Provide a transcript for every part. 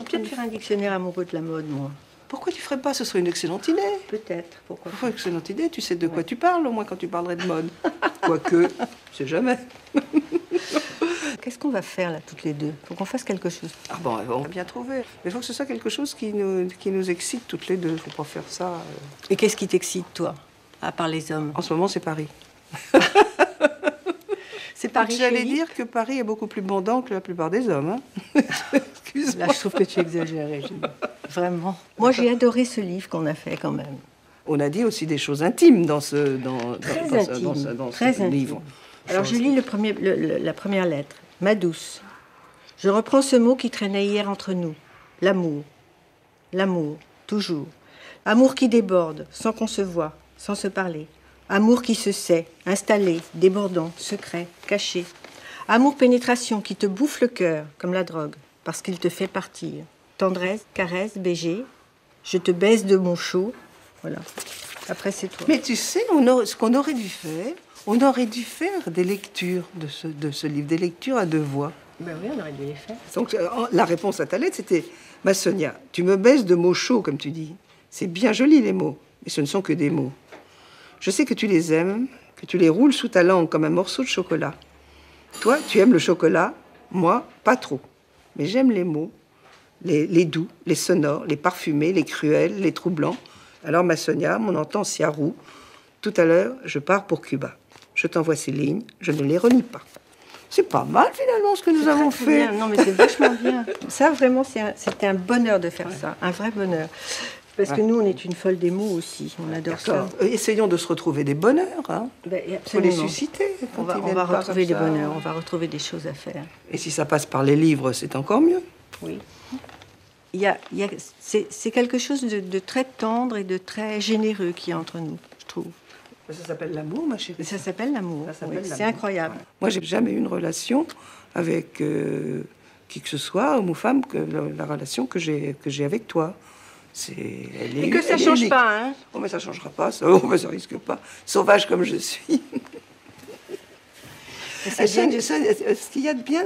peut-être faire un dictionnaire amoureux de la mode, moi. Pourquoi tu ferais pas? Ce serait une excellente idée. Peut-être, pourquoi pas. Une excellente idée, tu sais de quoi tu parles, au moins quand tu parlerais de mode. Quoique, je sais jamais. Qu'est-ce qu'on va faire, là, toutes les deux? Faut qu'on fasse quelque chose. Ah bon, on va bien trouver. Mais il faut que ce soit quelque chose qui nous excite toutes les deux. Faut pas faire ça. Et qu'est-ce qui t'excite, toi, à part les hommes? En ce moment, c'est Paris. C'est Paris. J'allais dire que Paris est beaucoup plus bandant que la plupart des hommes. Hein. Excuse-moi. Là, je trouve que tu exagères, Régine. Vraiment. Moi, j'ai adoré ce livre qu'on a fait, quand même. On a dit aussi des choses intimes dans ce Très livre. Alors, je lis la première lettre. Ma douce. Je reprends ce mot qui traînait hier entre nous. L'amour. L'amour, toujours. Amour qui déborde, sans qu'on se voie, sans se parler. Amour qui se sait, installé, débordant, secret, caché. Amour pénétration qui te bouffe le cœur, comme la drogue, parce qu'il te fait partir. Tendresse, caresse, baiser. Je te baise de mon chaud. Voilà. Après, c'est toi. Mais tu sais, ce qu'on aurait dû faire, on aurait dû faire des lectures de ce livre, des lectures à deux voix. Ben oui, on aurait dû les faire. Donc, la réponse à ta lettre, c'était « Ma Sonia, tu me baises de mots chauds, comme tu dis. C'est bien joli, les mots, mais ce ne sont que des mots. Je sais que tu les aimes, que tu les roules sous ta langue comme un morceau de chocolat. Toi, tu aimes le chocolat, moi, pas trop. Mais j'aime les mots, les doux, les sonores, les parfumés, les cruels, les troublants. Alors, ma Sonia, mon entend Siarou, tout à l'heure, je pars pour Cuba. Je t'envoie ces lignes, je ne les relis pas. » C'est pas mal, finalement, ce que nous avons fait. Bien. Non, mais c'est vachement bien. Ça, vraiment, c'était un bonheur de faire ça. Un vrai bonheur. Parce que nous, on est une folle des mots aussi. On adore ça. Essayons de se retrouver des bonheurs. Hein. Faut les susciter. On va retrouver des bonheurs, on va retrouver des choses à faire. Et si ça passe par les livres, c'est encore mieux. Oui. C'est quelque chose de très tendre et de très généreux qui est entre nous, je trouve. Ça s'appelle l'amour, ma chérie. Ça s'appelle l'amour. Oui, c'est incroyable. Ouais. Moi, j'ai jamais eu une relation avec qui que ce soit, homme ou femme, que la relation que j'ai avec toi. Et que ça ne change pas, hein? Oh, mais ça ne changera pas, ça ne risque pas. Sauvage comme je suis. Ce qu'il y a de bien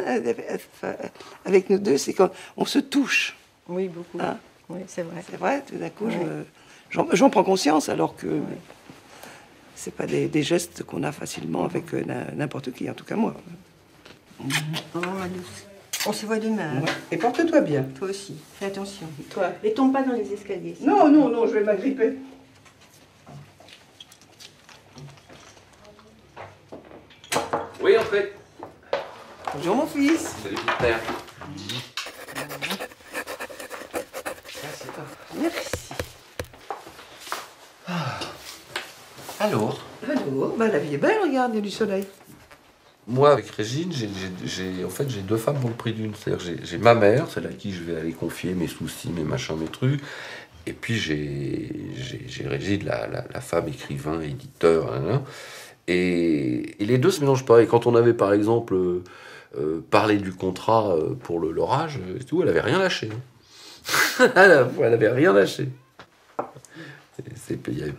avec nous deux, c'est qu'on se touche. Oui, beaucoup. Hein? Oui, c'est vrai. C'est vrai, tout d'un coup, j'en prends conscience, alors que c'est pas des gestes qu'on a facilement avec n'importe qui, en tout cas moi. Oh, ma douce. On se voit demain. Ouais. Et porte-toi bien. Toi aussi. Fais attention. Toi. Et tombe pas dans les escaliers. Non, non, non, je vais m'agripper. Oui, entrez. Bonjour, mon fils. Salut, père. Merci. Alors, Bah, la vie est belle, regarde, il y a du soleil. moi, avec Régine, j'ai deux femmes pour le prix d'une. C'est-à-dire j'ai ma mère, celle à qui je vais aller confier mes soucis, mes machins, mes trucs. Et puis j'ai Régine, la femme écrivain, éditeur. Hein, et les deux se mélangent pas. Et quand on avait, par exemple, parlé du contrat pour l'orage et tout, elle avait rien lâché. Elle avait rien lâché. Il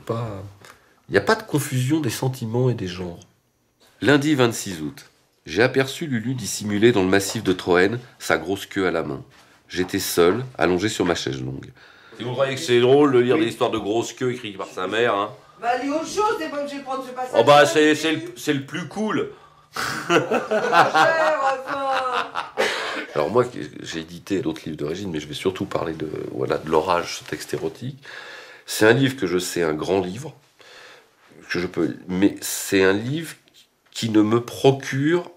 n'y a pas de confusion des sentiments et des genres. Lundi 26 août. J'ai aperçu Lulu dissimuler dans le massif de Troène, sa grosse queue à la main. J'étais seul, allongé sur ma chaise longue. Si vous croyez que c'est drôle de lire des histoires de grosses queues écrites par sa mère, hein. Bah, lis autre chose, t'es pas obligé de prendre ce passage. Oh bah, c'est le plus cool. Alors moi, j'ai édité d'autres livres de Régine, mais je vais surtout parler de l'orage, ce texte érotique. C'est un livre que je sais, un grand livre, mais c'est un livre qui ne me procure,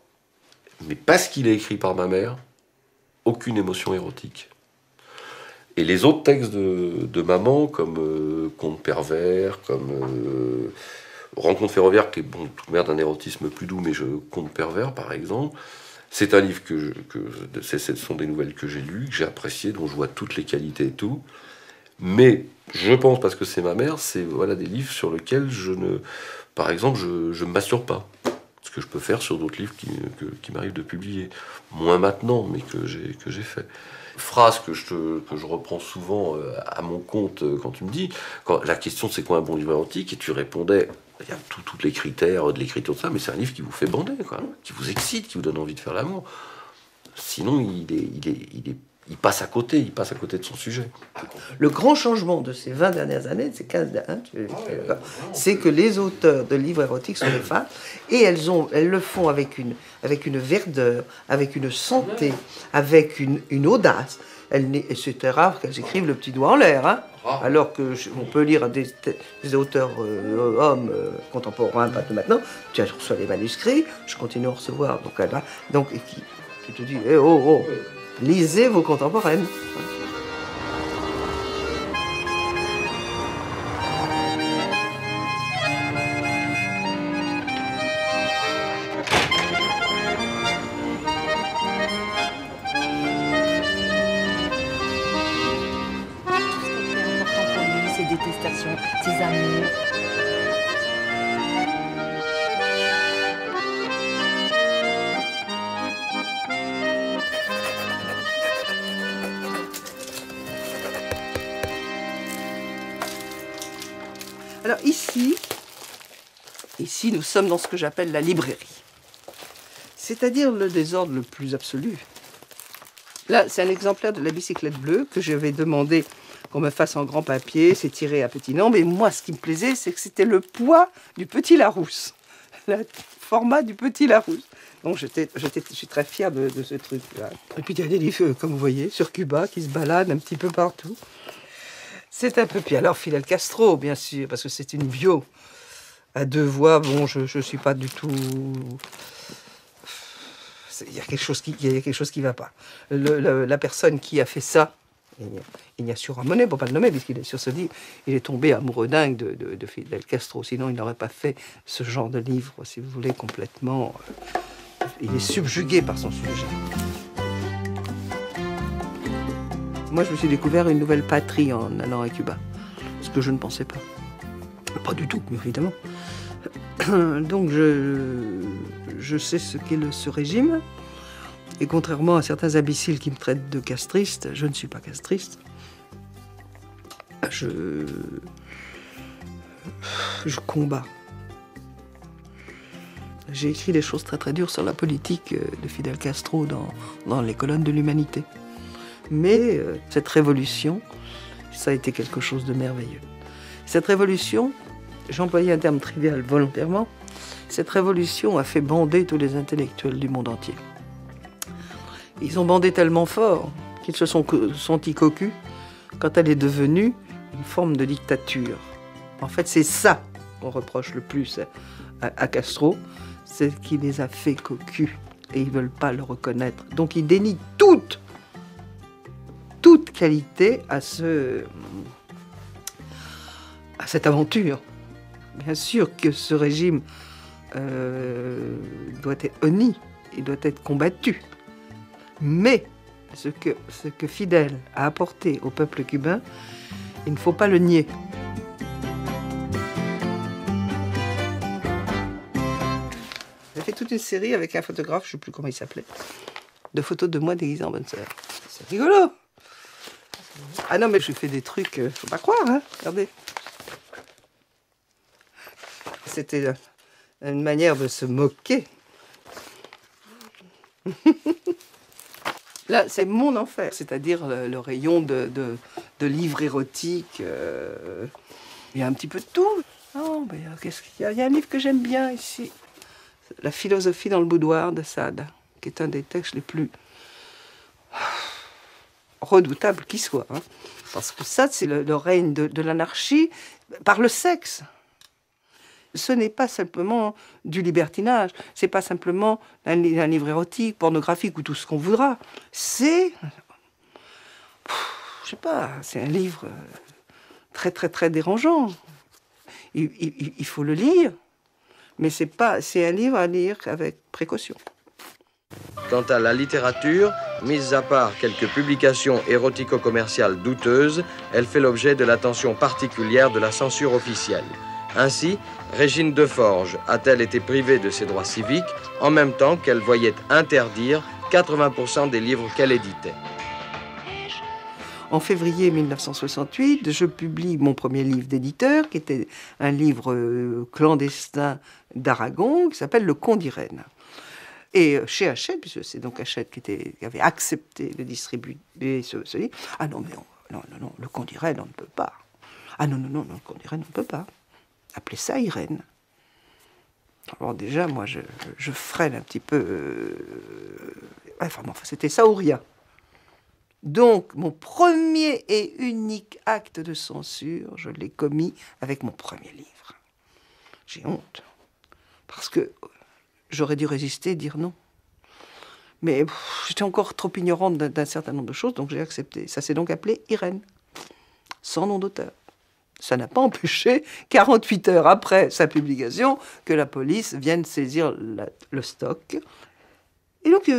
mais parce qu'il est écrit par ma mère, aucune émotion érotique. Et les autres textes de maman, comme Conte pervers, comme Rencontre ferroviaire, qui est bon, tout merde d'un érotisme plus doux, mais Conte pervers, par exemple, c'est un livre ce sont des nouvelles que j'ai lues, que j'ai appréciées, dont je vois toutes les qualités et tout. Mais je pense, parce que c'est ma mère, c'est des livres sur lesquels par exemple, je ne m'assure pas. Ce que je peux faire sur d'autres livres qui m'arrivent de publier. Moins maintenant, mais que j'ai fait. Phrase que je reprends souvent à mon compte quand tu me dis, la question c'est quoi un bon livre érotique, et tu répondais, il y a tous les critères de l'écriture de ça, mais c'est un livre qui vous fait bander, quoi, qui vous excite, qui vous donne envie de faire l'amour. Sinon, il est il passe à côté de son sujet. Le grand changement de ces 20 dernières années, de ces 15 dernières, c'est que les auteurs de livres érotiques sont des femmes, et elles le font avec une verdeur, avec une santé, avec une audace. C'était rare qu'elles écrivent le petit doigt en l'air, hein, alors qu'on peut lire des auteurs hommes contemporains, pas de maintenant. Tu reçois les manuscrits, je continue à en recevoir, donc tu te dis, oh, lisez vos contemporaines. Ses détestations, ses amours. Alors ici, nous sommes dans ce que j'appelle la librairie. C'est-à-dire le désordre le plus absolu. Là, c'est un exemplaire de la bicyclette bleue que j'avais demandé qu'on me fasse en grand papier, c'est tiré à petit nombre. Et moi, ce qui me plaisait, c'est que c'était le poids du petit Larousse. Le format du petit Larousse. Donc, je suis très fière de ce truc-là. Et puis, il y a des livres, comme vous voyez, sur Cuba, qui se baladent un petit peu partout. C'est un peu pire. Alors, Fidel Castro, bien sûr, parce que c'est une bio à 2 voix. Bon, je ne suis pas du tout... Il y a quelque chose qui ne va pas. La personne qui a fait ça, Ignacio Ramonet, pour ne pas le nommer, puisqu'il est sur ce livre, il est tombé amoureux dingue de Fidel Castro. Sinon, il n'aurait pas fait ce genre de livre, si vous voulez, complètement... Il est subjugué par son sujet. Moi, je me suis découvert une nouvelle patrie en allant à Cuba, ce que je ne pensais pas. Pas du tout, évidemment. Donc, je sais ce qu'est ce régime. Et contrairement à certains imbéciles qui me traitent de castriste, je ne suis pas castriste. Je combats. J'ai écrit des choses très très dures sur la politique de Fidel Castro dans les colonnes de l'Humanité. Mais cette révolution, ça a été quelque chose de merveilleux. Cette révolution, j'ai employé un terme trivial volontairement, cette révolution a fait bander tous les intellectuels du monde entier. Ils ont bandé tellement fort qu'ils se sont sentis cocus quand elle est devenue une forme de dictature. En fait, c'est ça qu'on reproche le plus à Castro, c'est qu'il les a fait cocus et ils ne veulent pas le reconnaître. Donc ils dénient toute qualité à cette aventure. Bien sûr que ce régime doit être honni, il doit être combattu. Mais ce que Fidel a apporté au peuple cubain, il ne faut pas le nier. J'ai fait toute une série avec un photographe, je ne sais plus comment il s'appelait, de photos de moi déguisée en bonne sœur. C'est rigolo. Ah non, mais je fais des trucs, faut pas croire, hein. Regardez. C'était une manière de se moquer. Là, c'est mon enfer, c'est-à-dire le rayon de livres érotiques. Il y a un petit peu de tout. Oh, mais qu'est-ce qu'il y a? Il y a un livre que j'aime bien ici. La philosophie dans le boudoir de Sade, qui est un des textes les plus redoutables qui soit. Hein. Parce que Sade, c'est le règne de l'anarchie par le sexe. Ce n'est pas simplement du libertinage, c'est pas simplement un livre érotique, pornographique ou tout ce qu'on voudra. C'est, je sais pas, c'est un livre très très très dérangeant. Il faut le lire, mais c'est un livre à lire avec précaution. Quant à la littérature, mise à part quelques publications érotico-commerciales douteuses, elle fait l'objet de l'attention particulière de la censure officielle. Ainsi, Régine Deforges a-t-elle été privée de ses droits civiques en même temps qu'elle voyait interdire 80% des livres qu'elle éditait. En février 1968, je publie mon premier livre d'éditeur, qui était un livre clandestin d'Aragon, qui s'appelle Le Conte d'Irène. Et chez Hachette, puisque c'est donc Hachette qui avait accepté de distribuer ce livre, ah non, mais non, le Comte d'Irène, on ne peut pas. Ah non, le Comte d'Irène, on ne peut pas. Appelez ça Irène. Alors déjà, moi, je freine un petit peu. Enfin, c'était ça ou rien. Donc, mon premier et unique acte de censure, je l'ai commis avec mon premier livre. J'ai honte. Parce que j'aurais dû résister et dire non. Mais j'étais encore trop ignorante d'un certain nombre de choses, donc j'ai accepté. Ça s'est donc appelé Irène, sans nom d'auteur. Ça n'a pas empêché, 48 heures après sa publication, que la police vienne saisir le stock. Et donc,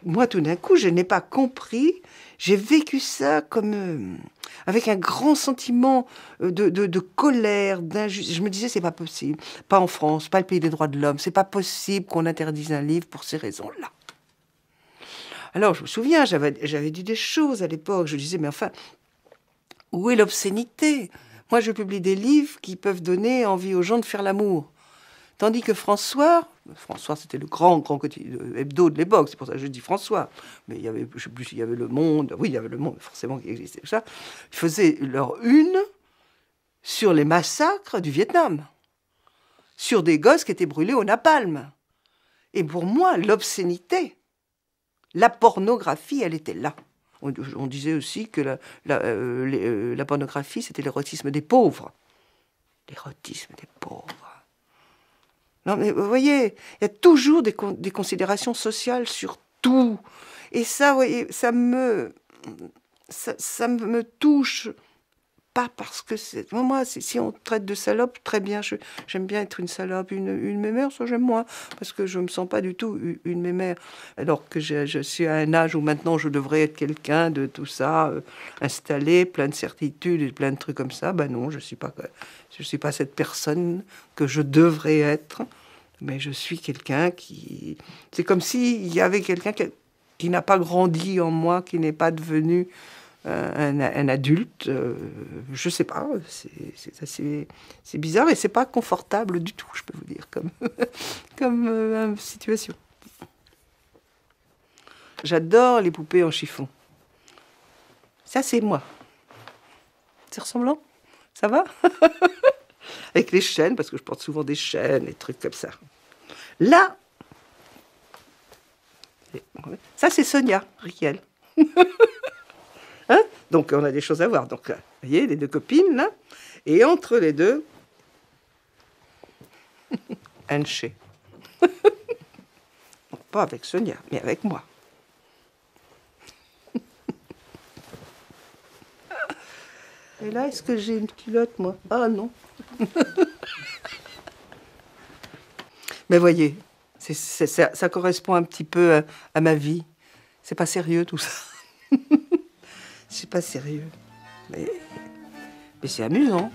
moi, tout d'un coup, je n'ai pas compris. J'ai vécu ça comme avec un grand sentiment de colère, d'injustice. Je me disais, c'est pas possible. Pas en France, pas le pays des droits de l'homme. C'est pas possible qu'on interdise un livre pour ces raisons-là. Alors, je me souviens, j'avais dit des choses à l'époque. Je disais, mais enfin, où est l'obscénité ? Moi, je publie des livres qui peuvent donner envie aux gens de faire l'amour. Tandis que François, c'était le grand hebdo de l'époque, c'est pour ça que je dis François. Mais il y avait, je sais plus s'il y avait Le Monde, oui, il y avait Le Monde, forcément, qui existait, tout ça. Ils faisaient leur une sur les massacres du Vietnam, sur des gosses qui étaient brûlés au napalm. Et pour moi, l'obscénité, la pornographie, elle était là. On disait aussi que la pornographie, c'était l'érotisme des pauvres. L'érotisme des pauvres. Non, mais vous voyez, il y a toujours des considérations sociales sur tout. Et ça, vous voyez, ça me touche. Pas parce que c'est... Moi, si on traite de salope, très bien. J'aime bien être une salope, une mémère, ça j'aime moins. Parce que je ne me sens pas du tout une mémère. Alors que je suis à un âge où maintenant je devrais être quelqu'un de tout ça, installé, plein de certitudes et plein de trucs comme ça. Ben non, je suis pas cette personne que je devrais être. Mais je suis quelqu'un qui... C'est comme s'il y avait quelqu'un qui n'a pas grandi en moi, qui n'est pas devenu... un adulte, je sais pas, c'est bizarre et c'est pas confortable du tout, je peux vous dire, comme situation. J'adore les poupées en chiffon. Ça, c'est moi. C'est ressemblant? Ça va? Avec les chaînes, parce que je porte souvent des chaînes, des trucs comme ça. Là, ça, c'est Sonia Riquel. Hein? Donc, on a des choses à voir. Donc, vous voyez, les deux copines, là. Et entre les deux, Anché. Pas avec Sonia, mais avec moi. Et là, est-ce que j'ai une culotte, moi? Ah, non. Mais voyez, ça correspond un petit peu à ma vie. C'est pas sérieux, tout ça. C'est pas sérieux. Mais c'est amusant.